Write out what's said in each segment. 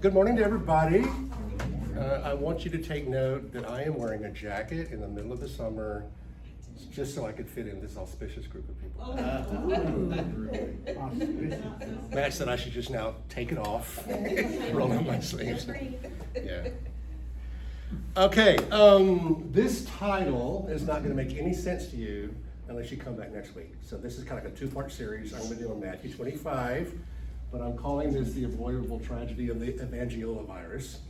Good morning to everybody. I want you to take note that I am wearing a jacket in the middle of the summer just so I could fit in this auspicious group of people. Matt said I should just now take it off, roll up my sleeves. Yeah. Okay, this title is not going to make any sense to you unless you come back next week. So this is kind of like a two-part series. I'm going to do on Matthew 25, but I'm calling this the avoidable tragedy of the Evange-ola virus.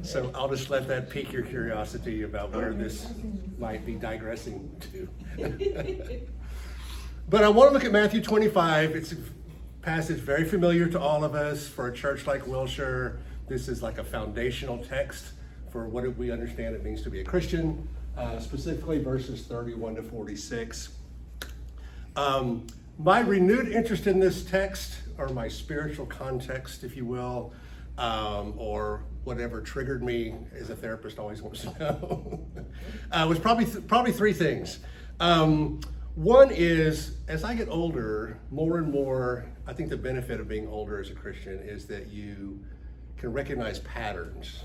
So I'll just let that pique your curiosity about where this might be digressing to. But I want to look at Matthew 25. It's a passage very familiar to all of us. For a church like Wilshire, this is like a foundational text for what we understand it means to be a Christian, specifically verses 31 to 46. My renewed interest in this text, or my spiritual context, if you will, or whatever triggered me, as a therapist always wants to know, was probably three things. One is, as I get older, more and more, I think the benefit of being older as a Christian is that you can recognize patterns,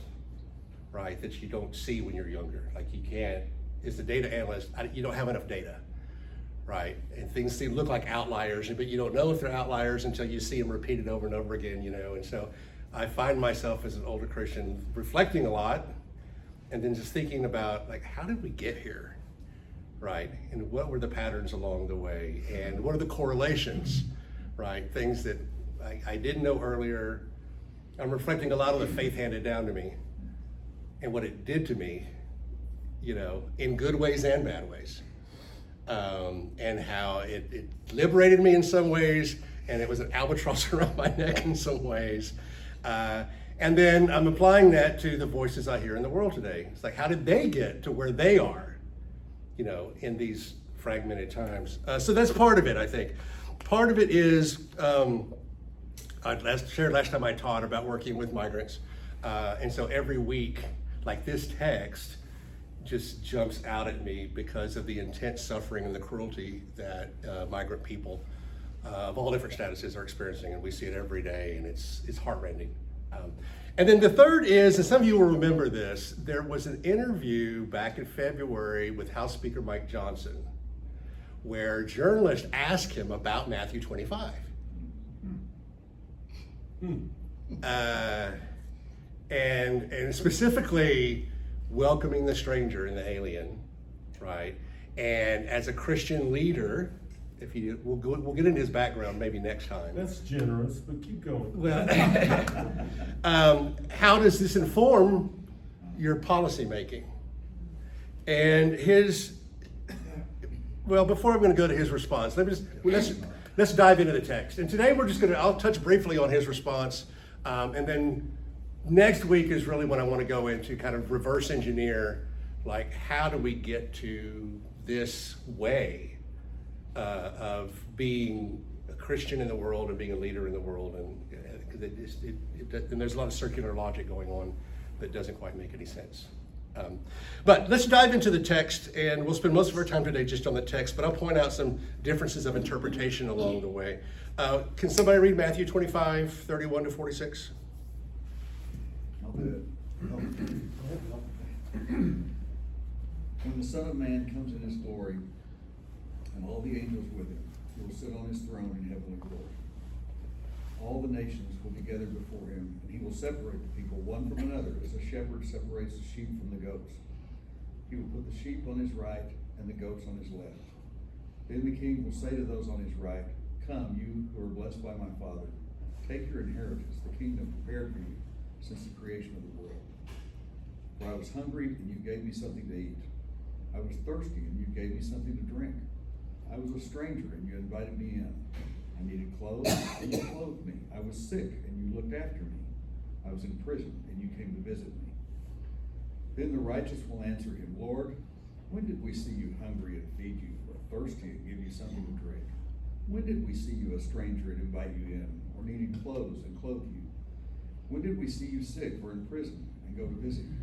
right, that you don't see when you're younger. Like you can't, as the data analyst, you don't have enough data. Right, and things look like outliers, but you don't know if they're outliers until you see them repeated over and over again, and so I find myself as an older Christian reflecting a lot and then just thinking about, like, how did we get here, right, and what were the patterns along the way, and what are the correlations, right, things that I didn't know earlier. I'm reflecting a lot on the faith handed down to me and what it did to me, in good ways and bad ways. And how it liberated me in some ways, and it was an albatross around my neck in some ways. And then I'm applying that to the voices I hear in the world today. It's like, how did they get to where they are, in these fragmented times? So that's part of it, I think. Part of it is, I shared last time I taught about working with migrants. And so every week, like this text, just jumps out at me because of the intense suffering and the cruelty that migrant people of all different statuses are experiencing, and we see it every day, and it's heartrending. And then the third is, and some of you will remember this, there was an interview back in February with House Speaker Mike Johnson, where journalists asked him about Matthew 25. And specifically, welcoming the stranger and the alien, right? And as a Christian leader, we'll get into his background maybe next time. That's generous, but keep going. Well, how does this inform your policy making? And before I'm going to go to his response, let's dive into the text. And today I'll touch briefly on his response, and then next week is really when I want to go into kind of reverse engineer, like, how do we get to this way of being a Christian in the world and being a leader in the world, and there's a lot of circular logic going on that doesn't quite make any sense. But let's dive into the text, and we'll spend most of our time today just on the text, but I'll point out some differences of interpretation along the way. Can somebody read Matthew 25, 31 to 46? When the Son of Man comes in his glory, and all the angels with him, he will sit on his throne in heavenly glory. All the nations will be gathered before him, and he will separate the people one from another, as a shepherd separates the sheep from the goats. He will put the sheep on his right and the goats on his left. Then the king will say to those on his right, "Come, you who are blessed by my Father, take your inheritance, the kingdom prepared for you since the creation of the world. For I was hungry, and you gave me something to eat. I was thirsty, and you gave me something to drink. I was a stranger, and you invited me in. I needed clothes, and you clothed me. I was sick, and you looked after me. I was in prison, and you came to visit me." Then the righteous will answer him, "Lord, when did we see you hungry and feed you, or thirsty and give you something to drink? When did we see you a stranger and invite you in, or needing clothes and clothe you? When did we see you sick or in prison and go to visit you?"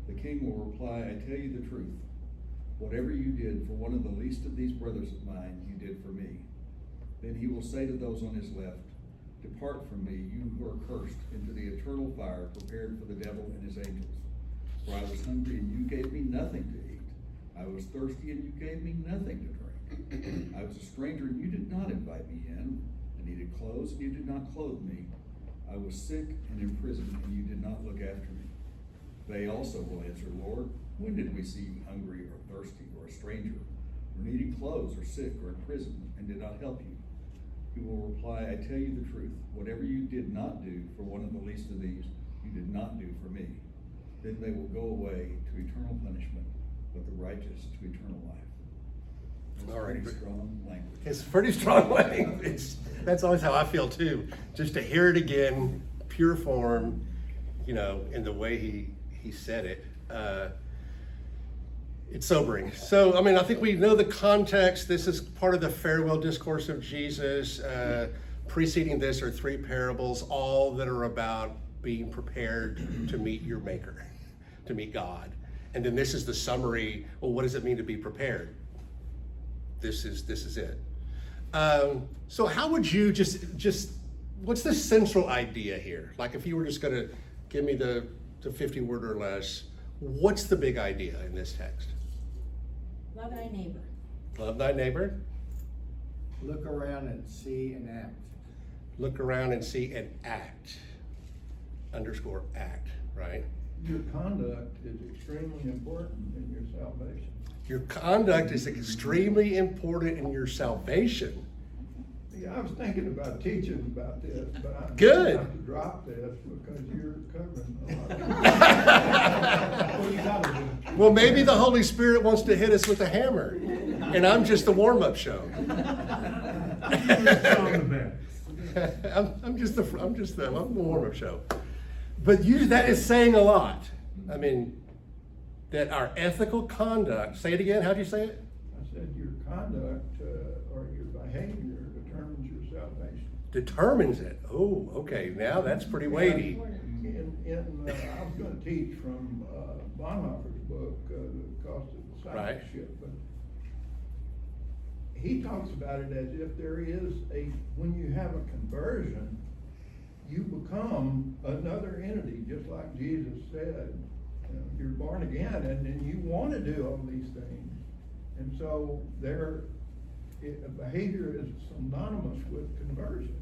The king will reply, "I tell you the truth. Whatever you did for one of the least of these brothers of mine, you did for me." Then he will say to those on his left, Depart from me, you who are cursed, into the eternal fire prepared for the devil and his angels. For I was hungry, and you gave me nothing to eat. I was thirsty, and you gave me nothing to drink. I was a stranger, and you did not invite me in. I needed clothes, and you did not clothe me. I was sick and in prison, and you did not look after me. They also will answer, Lord, when did we see you hungry or thirsty or a stranger, or needing clothes or sick or in prison, and did not help you? He will reply, I tell you the truth, whatever you did not do for one of the least of these, you did not do for me. Then they will go away to eternal punishment, but the righteous to eternal life. That's All right. pretty strong language. It's pretty strong language. That's always how I feel too. Just to hear it again, pure form, you know, in the way he said it. It's sobering. So, I mean, I think we know the context. This is part of the farewell discourse of Jesus. Preceding this are 3 parables, all that are about being prepared to meet your maker, to meet God. And then this is the summary. Well, what does it mean to be prepared? This is it. So how would you just what's the central idea here? Like if you were just going to give me the 50 word or less, what's the big idea in this text? Love thy neighbor. Love thy neighbor. Look around and see and act. Look around and see and act. Underscore act, right? Your conduct is extremely important in your salvation. Your conduct is extremely important in your salvation. Yeah, I was thinking about teaching about this, but I'm Good. gonna have to drop this because you're covering a lot. What you gotta do. Well, maybe the Holy Spirit wants to hit us with a hammer, and I'm just the warm-up show. It's on the back. I'm the warm-up show. But that is saying a lot. I mean, that our ethical conduct, say it again, how'd you say it? I said your conduct or your behavior determines your salvation. Determines it. Oh, okay, now that's pretty weighty. I was gonna teach from Bonhoeffer's book, The Cost of Discipleship, but he talks about it as if there is when you have a conversion, you become another entity, just like Jesus said. You know, you're born again, and then you want to do all these things. And so behavior is synonymous with conversion.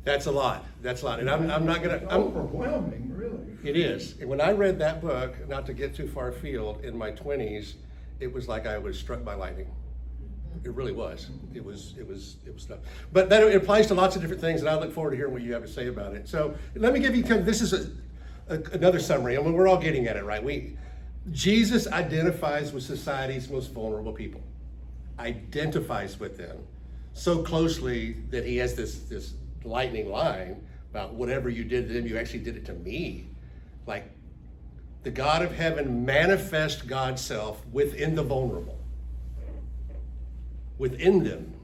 That's a lot. And I'm not gonna. It's overwhelming, really. It is. And when I read that book, not to get too far afield, in my 20s, it was like I was struck by lightning. It really was. It was tough. But that it applies to lots of different things, and I look forward to hearing what you have to say about it. So let me give you this is another summary. I mean, we're all getting at it, right? Jesus identifies with society's most vulnerable people, identifies with them so closely that he has this lightning line about whatever you did to them, you actually did it to me. Like the God of heaven manifest God's self within the vulnerable, within them.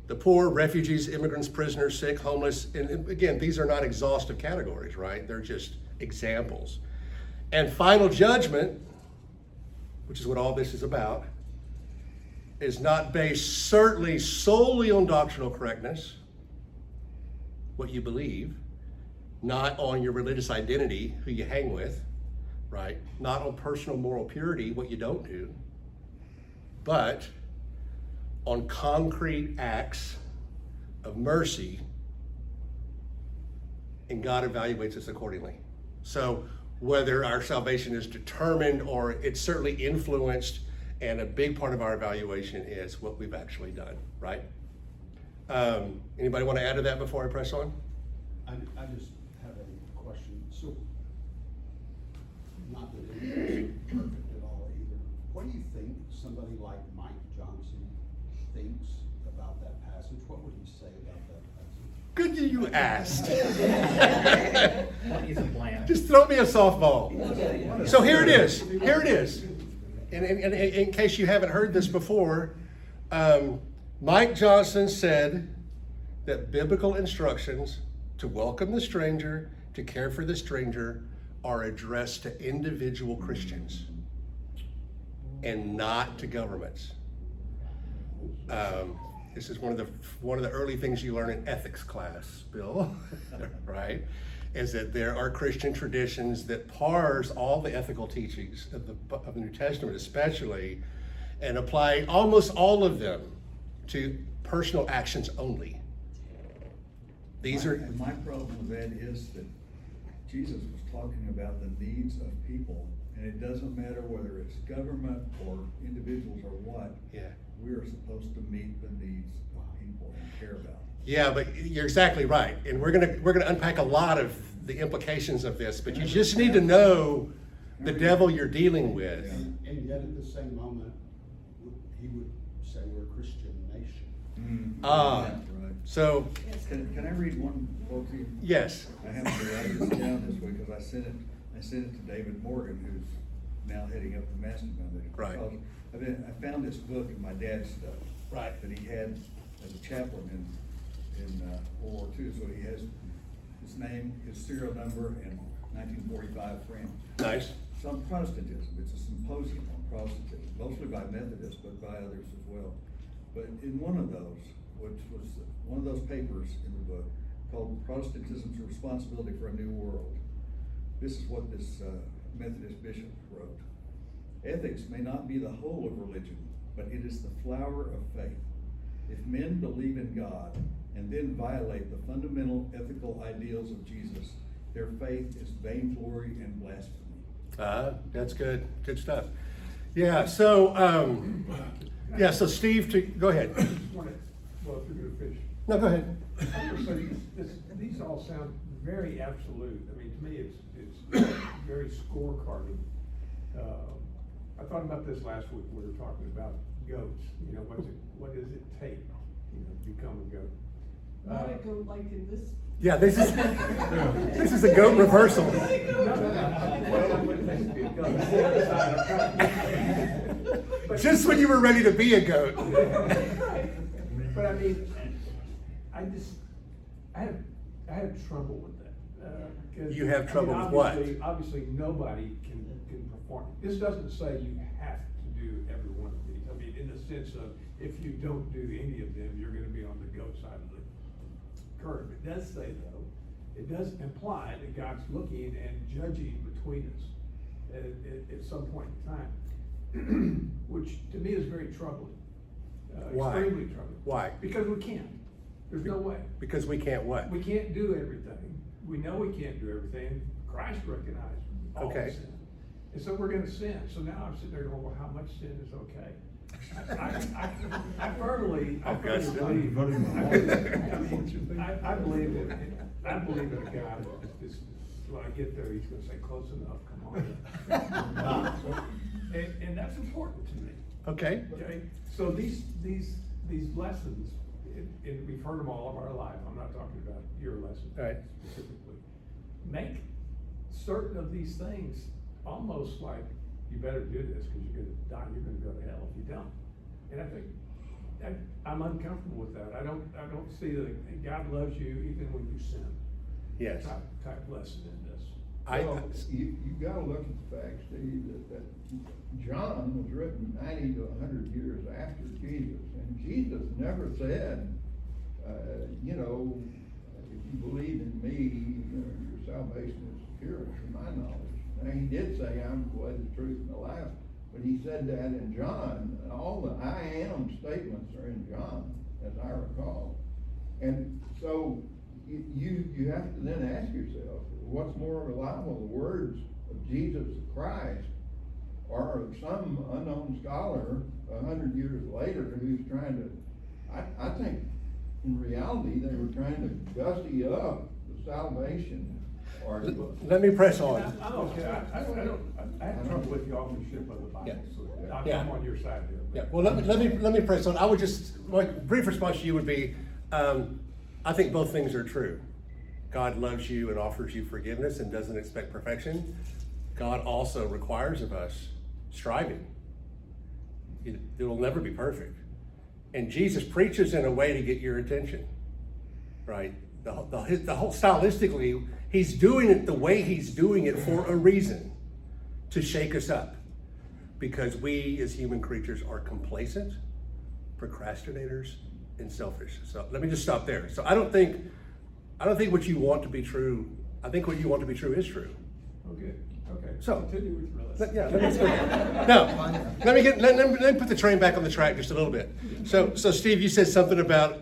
The poor, refugees, immigrants, prisoners, sick, homeless, and again, these are not exhaustive categories, right? They're just examples. And final judgment, which is what all this is about, is not based certainly solely on doctrinal correctness, what you believe, not on your religious identity, who you hang with, right? Not on personal moral purity, what you don't do, but on concrete acts of mercy, and God evaluates us accordingly. So whether our salvation is determined or it's certainly influenced, and a big part of our evaluation is what we've actually done, right? Anybody want to add to that before I press on? I just have a question. So, not that it is perfect at all either. What do you think somebody like Mike Johnson thinks about that passage? What would he say about that passage? Good you asked. What is a plan? Just throw me a softball. So here it is. And in case you haven't heard this before, Mike Johnson said that biblical instructions to welcome the stranger, to care for the stranger, are addressed to individual Christians and not to governments. This is one of the early things you learn in ethics class, Bill, right? Is that there are Christian traditions that parse all the ethical teachings of the New Testament especially, and apply almost all of them to personal actions only. These are... And my problem with that is that Jesus was talking about the needs of people, and it doesn't matter whether it's government or individuals or what. Yeah. We are supposed to meet the needs of people and care about them. Yeah, but you're exactly right, and we're gonna unpack a lot of the implications of this. But you just need to know the devil you're dealing with. And yet at the same moment, he would say we're a Christian nation. Ah, Right. so Can I read one quote to you? yes, I haven't to write this down this week because I sent it to David Morgan, who's now heading up the Master Foundation. Right. Because I found this book in my dad's stuff. Right. That he had as a chaplain in World War II. So he has his name, his serial number, and 1945 frame. nice. Some Protestantism. It's a symposium on Protestantism, mostly by Methodists, but by others as well. But in one of those, which was one of those papers in the book called Protestantism's Responsibility for a New World, this is what this Methodist bishop wrote. Ethics may not be the whole of religion, but it is the flower of faith. If men believe in God and then violate the fundamental ethical ideals of Jesus, their faith is vainglory and blasphemy. That's good. Good stuff. Yeah. So, so Steve, go ahead. Well, if you're gonna finish. No, go ahead. So these all sound very absolute. I mean, to me, it's very scorecarding. I thought about this last week. We were talking about goats. You know, what does it take, to become a goat? Not a goat like in this. Yeah, this is a goat reversal. Just when you were ready to be a goat. But I mean, I have trouble with that. 'Cause, You have trouble with what? Obviously, nobody can perform. This doesn't say you have to do every one of these. I mean, in the sense of, if you don't do any of them, you're gonna be on the goat side of the curve. It does say, though, it does imply that God's looking and judging between us at some point in time, which to me is very troubling. Why? Extremely troubling. Why? Because we can't. There's no way. Because we can't what? We can't do everything. We know we can't do everything. Christ recognized all Okay. sin. And so we're gonna sin. So now I'm sitting there going, well, how much sin is okay? I firmly believe, I believe in a God that when I get there, he's gonna say, close enough, come on. And that's important to me. Okay. Okay, so these lessons, and we've heard them all of our life. I'm not talking about your lesson Right. specifically. Make certain of these things almost like, you better do this because you're gonna die, you're gonna go to hell if you don't. And I think, I'm uncomfortable with that. I don't see that God loves you even when you sin. Yes. Type lesson in this. Well, you gotta look at the fact, Steve, that John was written 90 to 100 years after Jesus, and Jesus never said, if you believe in me, your salvation is secure, to my knowledge. Now, he did say, I'm the way, the truth, and the life, but he said that in John. All the I am statements are in John, as I recall. And so you have to then ask yourself, what's more reliable, the words of Jesus Christ, or of some unknown scholar 100 years later who's trying to, I think in reality they were trying to gussy up the salvation. Or Let me press on. I'm okay. I have trouble with the authorship of the Bible, Yeah. so Yeah. I'm on your side here. Yeah, well, let me press on. I would just, my brief response to you would be, I think both things are true. God loves you and offers you forgiveness and doesn't expect perfection. God also requires of us striving. It will never be perfect. And Jesus preaches in a way to get your attention, right? The whole stylistically, he's doing it the way he's doing it for a reason, to shake us up. Because we as human creatures are complacent, procrastinators, and selfish. So let me just stop there. So I don't think what you want to be true. I think what you want to be true is true. Okay, okay. So- Continue with your list. Yeah, let me put the train back on the track just a little bit. So Steve, you said something about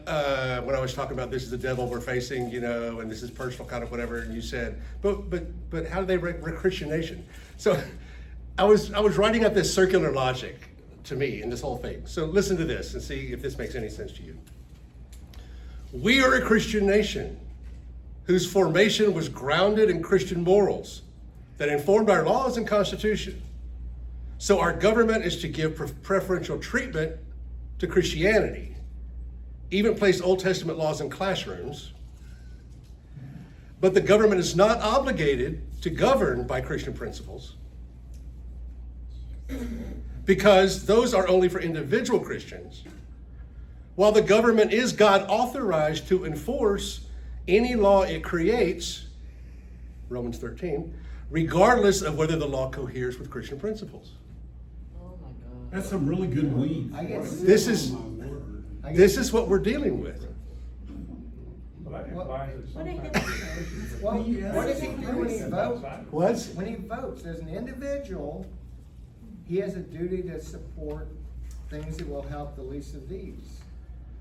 when I was talking about this is the devil we're facing, and this is personal, kind of whatever. And you said, but how do they Christianation? So I was writing up this circular logic to me in this whole thing. So listen to this and see if this makes any sense to you. We are a Christian nation whose formation was grounded in Christian morals that informed our laws and constitution. So our government is to give preferential treatment to Christianity, even place Old Testament laws in classrooms. But the government is not obligated to govern by Christian principles because those are only for individual Christians, while the government is God authorized to enforce any law it creates, Romans 13, regardless of whether the law coheres with Christian principles. Oh my God. That's some really good weed. I guess. This is what we're dealing with. Well, that What- implies that What do you sometimes think? Christians are- Well, what does he do when he votes? What? When he votes, as an individual, he has a duty to support things that will help the least of these.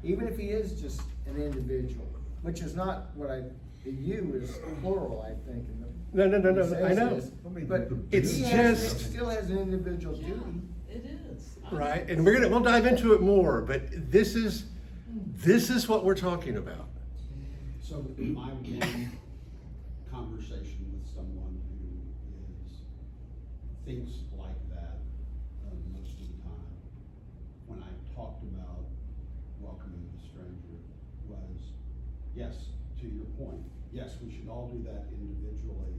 Even if he is just an individual, which is not what the you is plural, I think. In the, No, I know. But It's he just- still has an individual Yeah, duty. it is. Right, and we'll dive into it more, but this is what we're talking about. So my one conversation with someone who thinks like that most of the time, when I talked about welcoming the stranger, was, yes, to your point, yes, we should all do that individually.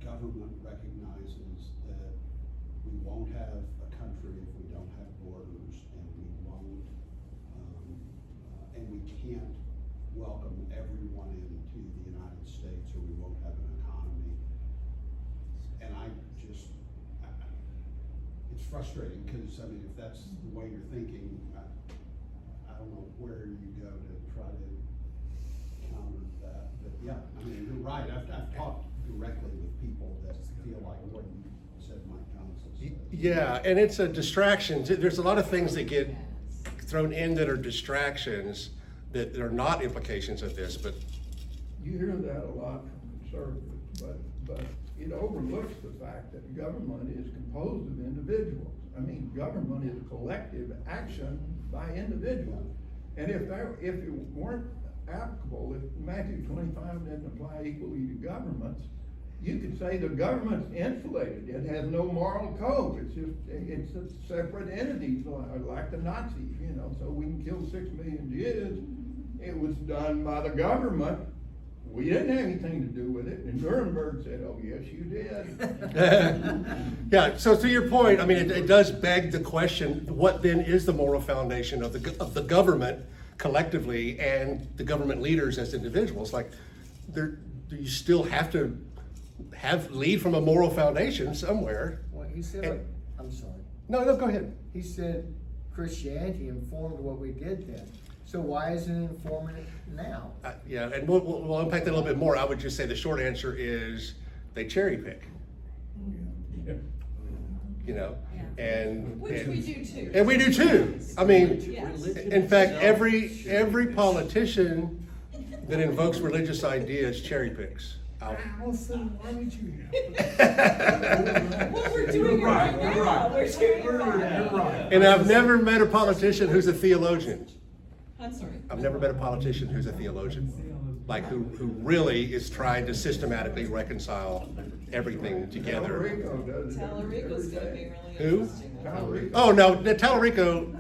Government recognizes that we won't have a country if we don't have borders, and we won't, and we can't welcome everyone into the United States, or we won't have an economy. And it's frustrating, because, I mean, if that's the way you're thinking, I don't know where you go to try to counter that, but yeah, I mean, you're right, I've talked directly with people that feel like what you said, Mike Johnson said. Yeah, and it's a distraction. There's a lot of things that get thrown in that are distractions that are not implications of this, but You hear that a lot from conservatives, but it overlooks the fact that government is composed of individuals. I mean, government is collective action by individuals. And if it weren't applicable, if Matthew 25 didn't apply equally to governments, you could say the government's insulated. It has no moral code. It's a separate entity, like the Nazis, so we can kill 6 million Jews. It was done by the government. We didn't have anything to do with it. And Nuremberg said, oh, yes, you did. yeah. So to your point, I mean, it does beg the question: what then is the moral foundation of the government collectively and the government leaders as individuals? Like, do you still have to lead from a moral foundation somewhere? Well, he said, And- I'm sorry. No, go ahead. He said Christianity informed what we did then. So why isn't it informing it now? Yeah, and we'll unpack that a little bit more. I would just say the short answer is they cherry pick. And Which we do too. And we do too. I mean, Yes. in fact, every politician that invokes religious ideas cherry picks. Allison, why would you? Well, we're doing it right now. We're doing it right. You're right. And I've never met a politician who's a theologian. I'm sorry. I've never met a politician who's a theologian, like who really is trying to systematically reconcile everything together. Tallarico does it. Tallarico's gonna be really Who? interesting. Tallarico. Oh no, Tallarico.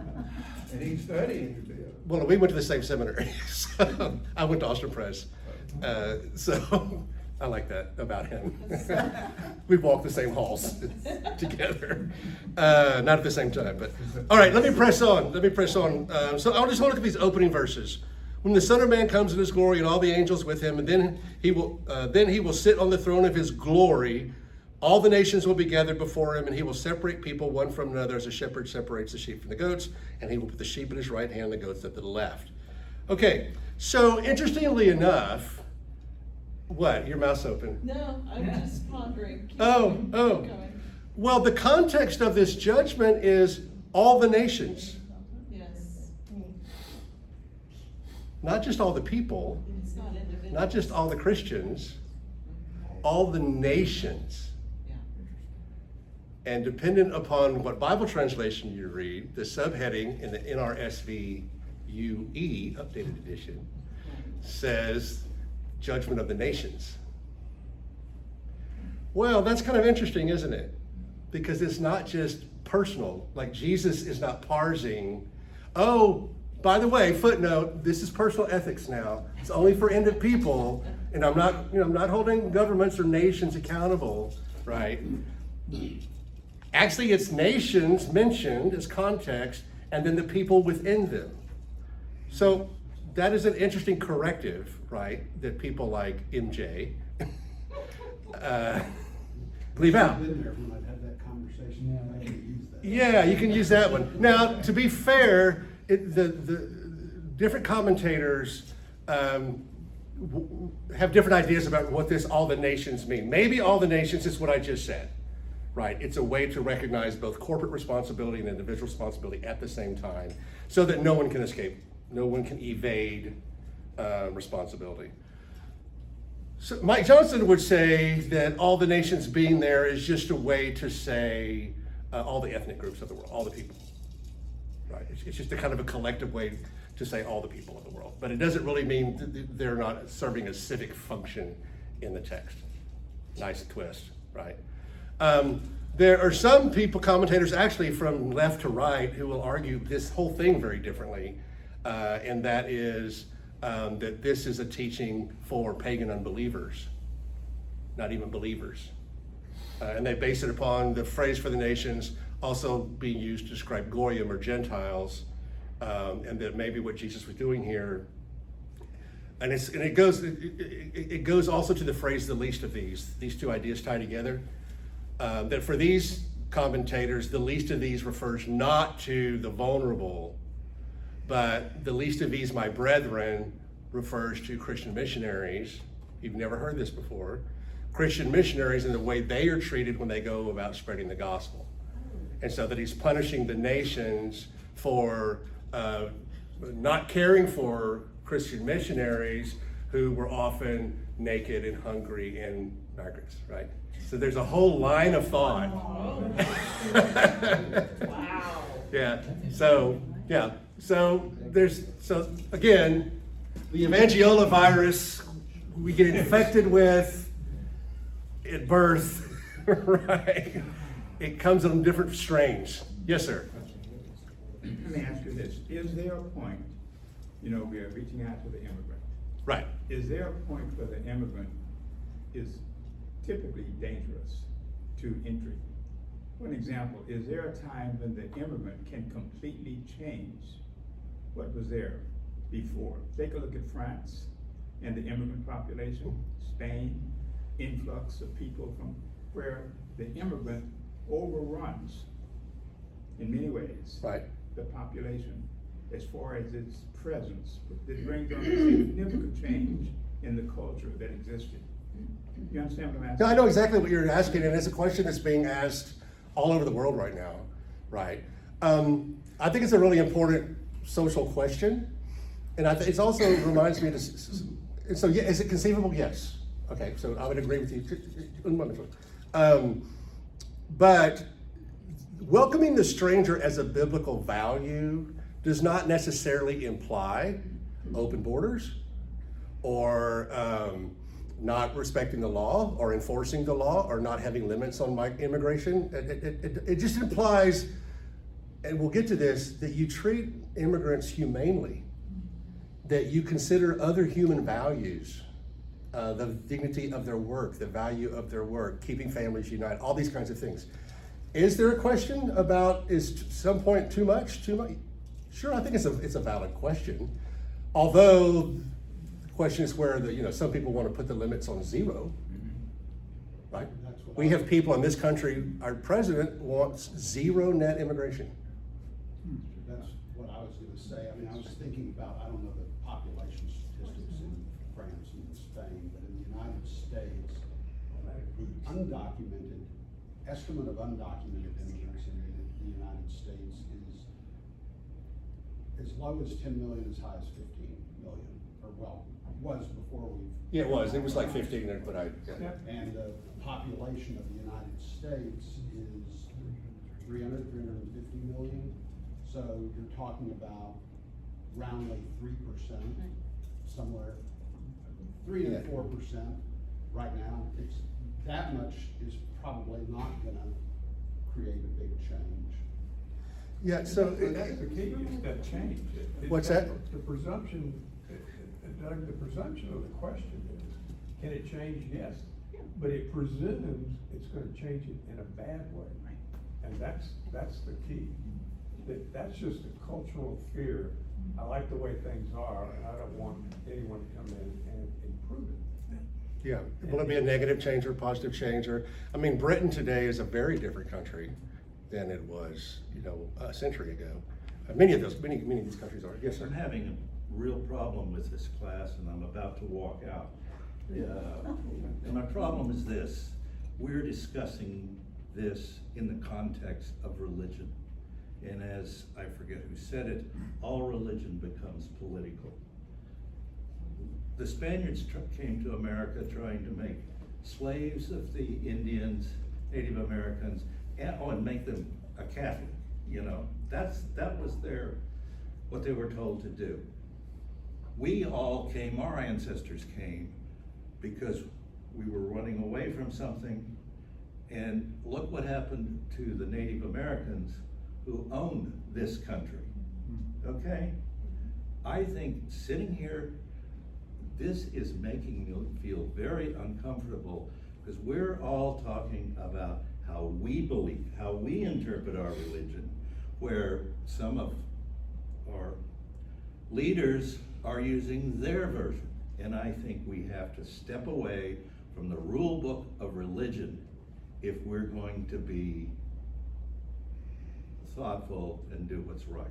And he's studying it. Well, we went to the same seminary. So I went to Austin Press, so I like that about him. We walked the same halls together, not at the same time, but all right. Let me press on. So I'll just look at these opening verses. When the Son of Man comes in His glory and all the angels with Him, and then He will sit on the throne of His glory. All the nations will be gathered before him, and he will separate people one from another as a shepherd separates the sheep from the goats, and he will put the sheep at his right hand, the goats at the left. Okay, so interestingly enough, what? Your mouth's open. No, I'm just pondering. Keep Oh, going, oh. keep going. Well, the context of this judgment is all the nations, Yes, not just all the people, it's not individual. not just all the Christians, all the nations. Yeah. And dependent upon what Bible translation you read, the subheading in the NRSV UE updated edition says judgment of the nations. Well, that's kind of interesting, isn't it? Because it's not just personal. Like Jesus is not parsing, oh, by the way, footnote, this is personal ethics now. It's only for end of people, and I'm not holding governments or nations accountable, right? Actually, it's nations mentioned as context, and then the people within them. So that is an interesting corrective, right? That people like MJ leave out. I've been there when I've had that conversation, I can use that. Yeah, you can use that one. Now, to be fair, the different commentators have different ideas about what this all the nations mean. Maybe all the nations is what I just said, right? It's a way to recognize both corporate responsibility and individual responsibility at the same time so that no one can escape, no one can evade responsibility. So Mike Johnson would say that all the nations being there is just a way to say all the ethnic groups of the world, all the people, right? It's just a kind of a collective way to say all the people of the world, but it doesn't really mean they're not serving a civic function in the text. Nice twist, right? There are some people, commentators actually from left to right, who will argue this whole thing very differently, and that is that this is a teaching for pagan unbelievers, not even believers. And they base it upon the phrase for the nations also being used to describe Goyim or Gentiles, and that maybe what Jesus was doing here, and it goes also to the phrase the least of these two ideas tie together. That for these commentators, the least of these refers not to the vulnerable, but the least of these, my brethren, refers to Christian missionaries. You've never heard this before. Christian missionaries and the way they are treated when they go about spreading the gospel. And so that he's punishing the nations for not caring for Christian missionaries who were often naked and hungry and migrants, right? So there's a whole line of thought. Wow. Yeah. So again, the Evange-ola virus we get infected with at birth, right? It comes in different strains. Yes, sir. Let me ask you this. Is there a point, we are reaching out to the immigrant. Right. Is there a point where the immigrant is typically dangerous to entry? For an example, is there a time when the immigrant can completely change what was there before? Take a look at France and the immigrant population, Spain, influx of people from where the immigrant overruns in many ways Right. the population as far as its presence. It brings on a significant change in the culture that existed. You understand what I'm asking? No, I know exactly what you're asking, and it's a question that's being asked all over the world right now, right? I think it's a really important social question, and it also reminds me to. So, yeah, is it conceivable? Yes. Okay, so I would agree with you. But welcoming the stranger as a biblical value does not necessarily imply open borders or not respecting the law or enforcing the law or not having limits on immigration. It just implies, and we'll get to this, that you treat immigrants humanely, that you consider other human values, the dignity of their work, the value of their work, keeping families united, all these kinds of things. Is there a question about, is some point too much? Sure, I think it's a valid question. Although the question is where some people want to put the limits on 0, right? That's what We I- have people in this country, our president wants zero net immigration. That's what I was gonna say. I mean, I was thinking about, I don't know the population statistics in France and Spain, but in the United States, the undocumented, estimate of undocumented immigrants in the United States is as low as 10 million, as high as 15 million, or well, was before we. Yeah, it was like 15, but I, yeah. And the population of the United States is 350 million. So you're talking about roundly 3%, somewhere, 3 to 4% right now. It's, that much is probably not gonna create a big change. Yeah, so. But that's the key, is that change. What's that? The presumption, Doug, the presumption of the question is, can it change? Yes. But it presumes it's gonna change it in a bad way. And that's the key. That's just a cultural fear. I like the way things are, and I don't want anyone to come in and improve it. Yeah, will it be a negative change or a positive change? Or, I mean, Britain today is a very different country than it was, a century ago. Many of these countries are. Yes, sir. I'm having a real problem with this class, and I'm about to walk out. And my problem is this: we're discussing this in the context of religion. And as I forget who said it, all religion becomes political. The Spaniards came to America trying to make slaves of the Indians, Native Americans, and make them a Catholic. That was what they were told to do. We all came, our ancestors came, because we were running away from something. And look what happened to the Native Americans who owned this country, okay? I think sitting here, this is making me feel very uncomfortable, because we're all talking about how we believe, how we interpret our religion, where some of our leaders are using their version. And I think we have to step away from the rule book of religion if we're going to be thoughtful and do what's right.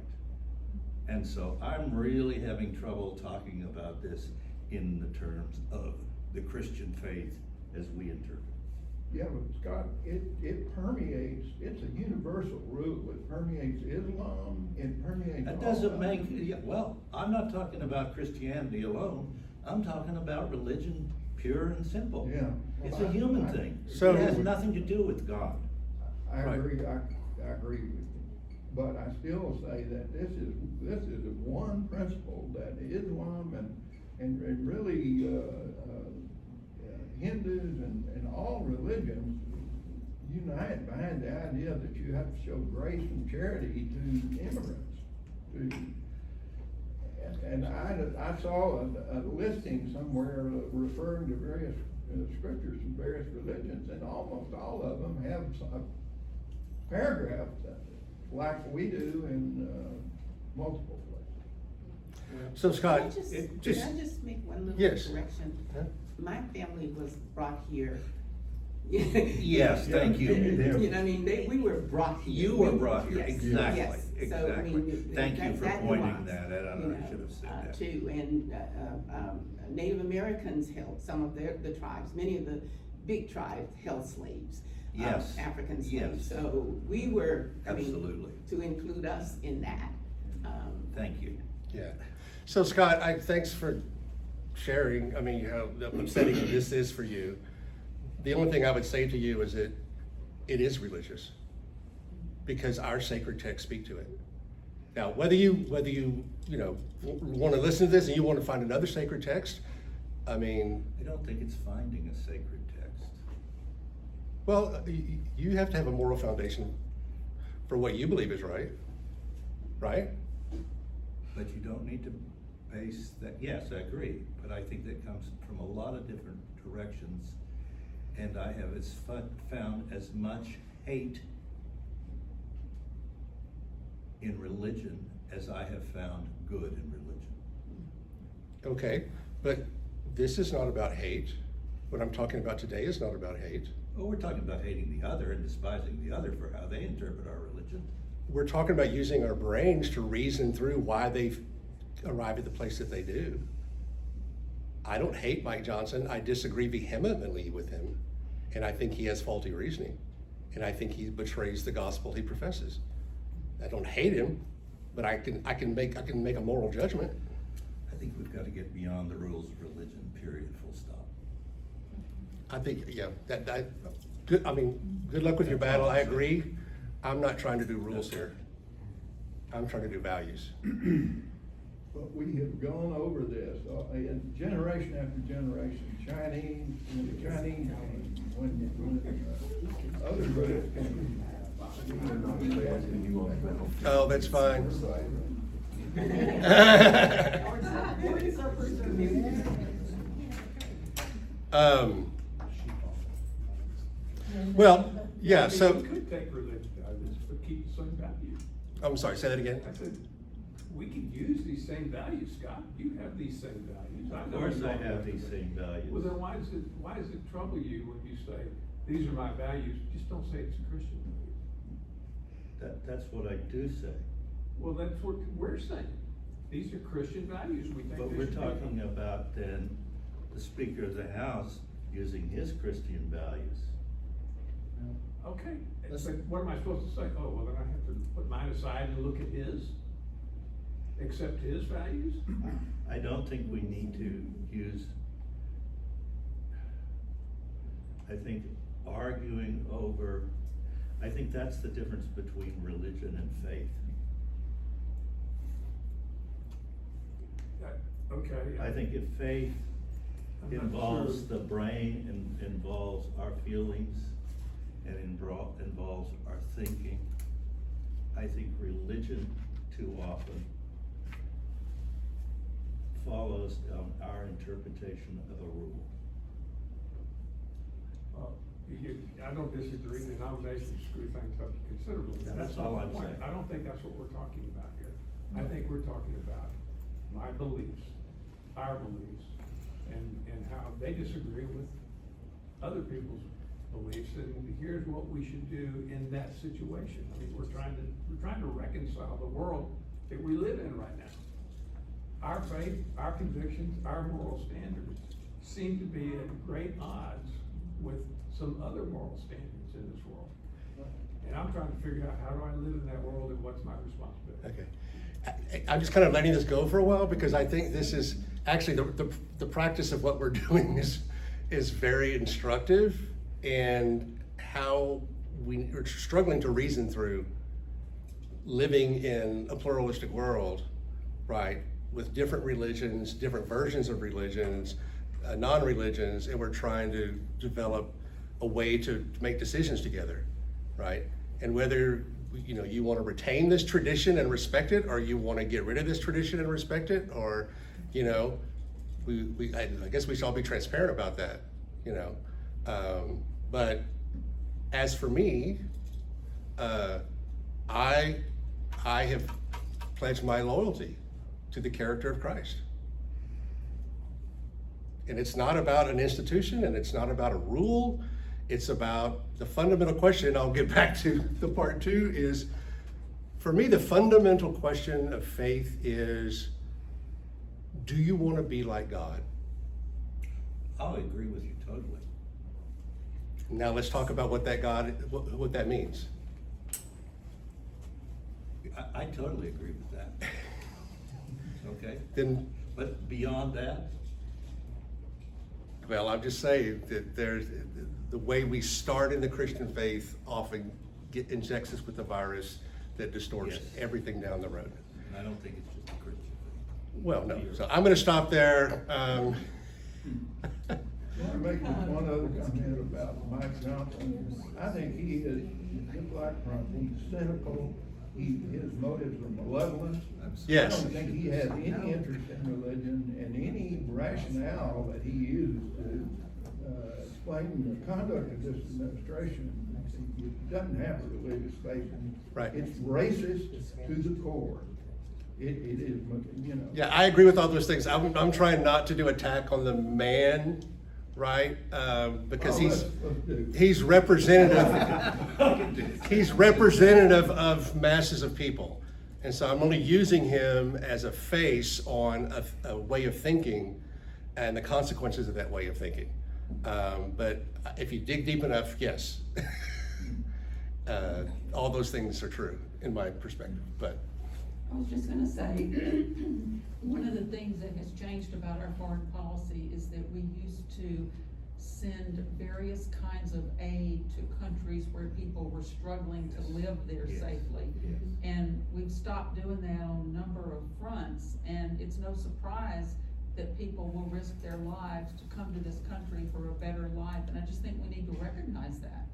And so I'm really having trouble talking about this in the terms of the Christian faith as we interpret. Yeah, but Scott, it permeates, it's a universal rule. It permeates Islam, it permeates. That all doesn't that. make, well, I'm not talking about Christianity alone. I'm talking about religion, pure and simple. Yeah. It's Well, a human I- thing. So- It has nothing to do with God. I Right. agree, I agree with you, but I still say that this is one principle that Islam and really, Hindus and all religions unite behind the idea that you have to show grace and charity to immigrants. And I saw a listing somewhere referring to various scriptures from various religions, and almost all of them have a paragraph like we do in multiple places. So Scott, Can I just make one little Yes. correction? Huh? My family was brought here. Yes, thank you. You know what I mean? We were brought here. You were brought here, Yes, exactly, yes. So, I exactly. mean, Thank you for pointing nuance, that out. you I should have said that. Too, and, Native Americans held some of the tribes, many of the big tribes held slaves. Yes, African slaves, yes. so we were, Absolutely. to include us in that. Thank you. yeah. So Scott, thanks for sharing, how upsetting this is for you. The only thing I would say to you is that it is religious, because our sacred texts speak to it. Now, whether you want to listen to this and you want to find another sacred text, I don't think it's finding a sacred text. well, you have to have a moral foundation for what you believe is right, right? But you don't need to base that, yes, I agree, but I think that comes from a lot of different directions. And I have found as much hate in religion as I have found good in religion. Okay, but this is not about hate. What I'm talking about today is not about hate. Well, we're talking about hating the other and despising the other for how they interpret our religion. We're talking about using our brains to reason through why they've arrived at the place that they do. I don't hate Mike Johnson. I disagree vehemently with him. And I think he has faulty reasoning. And I think he betrays the gospel he professes. I don't hate him, but I can make a moral judgment. I think we've got to get beyond the rules of religion, period, full stop. I think, yeah, good. I mean, good luck with your battle. I agree. I'm not trying to do rules here. I'm trying to do values. But we have gone over this, in generation after generation, Chinese, when other groups came. Oh, that's fine. Well, yeah, so, We could take religious values, but keep the same values. I'm sorry, say that again. I said, we can use these same values, Scott. You have these same values. Of course I have these same values. Well, then why does it trouble you when you say, these are my values? Just don't say it's a Christian value. That's what I do say. Well, that's what we're saying. These are Christian values. We think But they we're should be. talking about then the Speaker of the House using his Christian values. Okay, but Listen. what am I supposed to say? Oh, well, then I have to put mine aside and look at his? Accept his values? I don't think we need to use, I think arguing over, I think that's the difference between religion and faith. Okay. I think if faith I'm not involves sure. the brain and involves our feelings and involves our thinking, I think religion too often follows our interpretation of a rule. I don't disagree, denominations screw things up considerably. That's not all the I'm point. saying. I don't think that's what we're talking about here. I think we're talking about my beliefs, our beliefs, and how they disagree with other people's beliefs, and here's what we should do in that situation. I mean, we're trying to reconcile the world that we live in right now. Our faith, our convictions, our moral standards seem to be at great odds with some other moral standards in this world. And I'm trying to figure out, how do I live in that world and what's my responsibility? Okay. I'm just kind of letting this go for a while because I think this is actually the practice of what we're doing is very instructive, and how we are struggling to reason through living in a pluralistic world, right? With different religions, different versions of religions, non-religions, and we're trying to develop a way to make decisions together, right? And whether you want to retain this tradition and respect it, or you want to get rid of this tradition and respect it, or I guess we should all be transparent about that, But as for me, I have pledged my loyalty to the character of Christ. And it's not about an institution, and it's not about a rule. It's about the fundamental question. I'll get back to the part two is, for me, the fundamental question of faith is, do you want to be like God? I'll agree with you totally. Now let's talk about what that means. I totally agree with that. Okay? Then, But beyond that, well, I'm just saying that there's the way we start in the Christian faith often injects us with a virus that distorts Yes. everything down the road. I don't think it's just a Christian thing. Well, no. So I'm going to stop there. I want to make one other comment about Mike Johnson. I think he is, just like Trump, he's cynical, his motives are malevolent. Yes. I don't think he has any interest in religion, and any rationale that he uses to explain the conduct of this administration, it doesn't have a religious basis. Right. It's racist to the core. It is, Yeah, I agree with all those things. I'm trying not to do attack on the man right? Because Oh, let's do. he's representative of masses of people. And so I'm only using him as a face on a way of thinking and the consequences of that way of thinking. But if you dig deep enough, yes. All those things are true in my perspective, but. I was just gonna say, one of the things that has changed about our foreign policy is that we used to send various kinds of aid to countries where people were struggling to live there Yes. safely. Yes. And we've stopped doing that on a number of fronts, and it's no surprise that people will risk their lives to come to this country for a better life, and I just think we need to recognize that.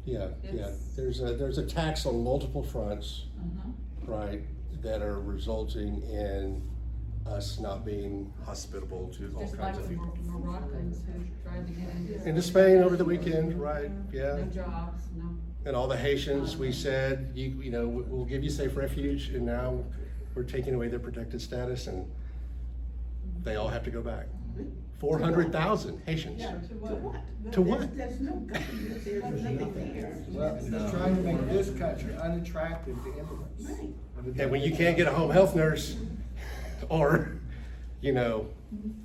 Yeah, It's- there's attacks on multiple fronts, Uh-huh. right, that are resulting in us not being hospitable to all Just kinds like of the people. Moroccans who tried to get into. Into Spain over the weekend, right, yeah. No jobs, no. And all the Haitians, we said, you know, we'll give you safe refuge, and now we're taking away their protected status, and they all have to go back. 400,000 Haitians. Yeah, to what? To what? There's no government, there's nothing there. Well, it's trying to make this country unattractive to immigrants. Right. And when you can't get a home health nurse, or, you know,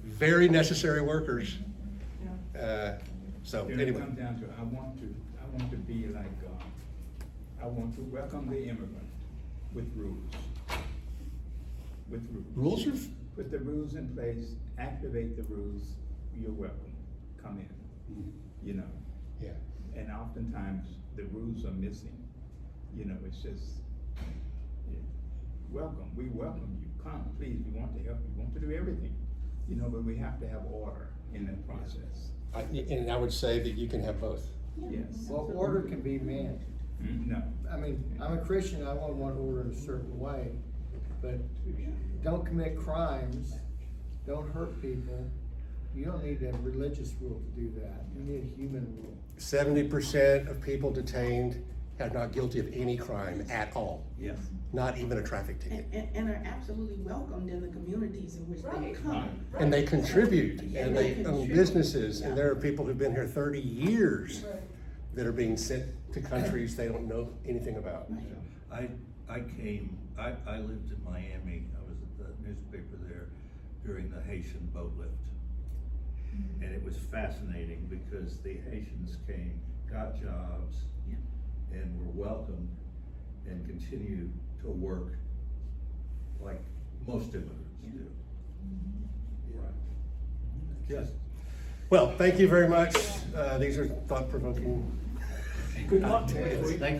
very necessary workers. So Then it anyway, comes down to, I want to be like, I want to welcome the immigrant with rules. With rules. rules are, Put the rules in place, activate the rules, you're welcome, come in, you know. yeah. And oftentimes, the rules are missing, you know, it's just, yeah, welcome, we welcome you, come, please, we want to help you, we want to do everything, you know, but we have to have order in that process. And I would say that you can have both. Yes. Well, order can be managed. No, I mean, I'm a Christian, I want order in a certain way, but don't commit crimes, don't hurt people. You don't need a religious rule to do that, you need a human rule. 70% of people detained are not guilty of any crime at all, Yes. not even a traffic ticket. And are absolutely welcomed in the communities in which they come. And they contribute, and And they they own contribute. businesses, and there are people who've been here 30 years Right. that are being sent to countries they don't know anything about. I lived in Miami, I was at the newspaper there during the Haitian boat lift. And it was fascinating because the Haitians came, got jobs, and were welcomed and continue to work like most immigrants do. Right. Yes. Well, thank you very much. These are thought-provoking. Good luck next week.